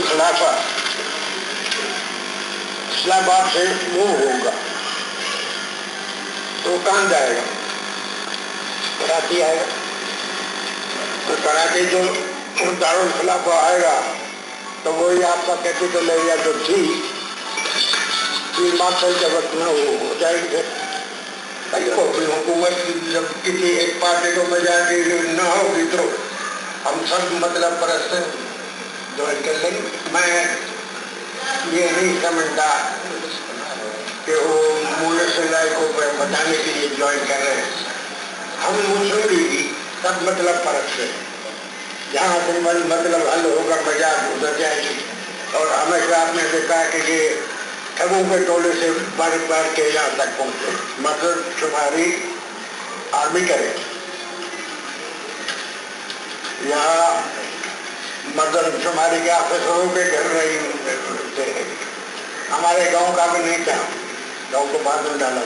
खिलाफा इस्लामाबाद से मूव होगा तो कहाँ जाएगा? कराची आएगा। तो कराची जो दारुल खिलाफा आएगा तो वही आपका कैपिटल एरिया जो थी हिमाचल के वक्त में वो हो जाएगी। हुकूमत जब किसी एक पार्टी को मजाकी न होगी तो हम सब मतलब परस्त ज्वाइन कर लेंगे। मैं ये नहीं समझता कि वो मुल्क को बताने के लिए ज्वाइन कर रहे हैं। हम मुस्लिम भी सब मतलब परस्त है। जहाँ से मतलब हल होगा मजाक उधर जाएगी। और हमेशा आपने देखा कि ये ठगों के टोले से बार बार के यहाँ तक पहुँचे। मदद शुमारी आर्मी करे, यहाँ मदद शुमारी के ऑफिसरों के घर रही हमारे गांव का भी नहीं था, गांव को बाद में डाला।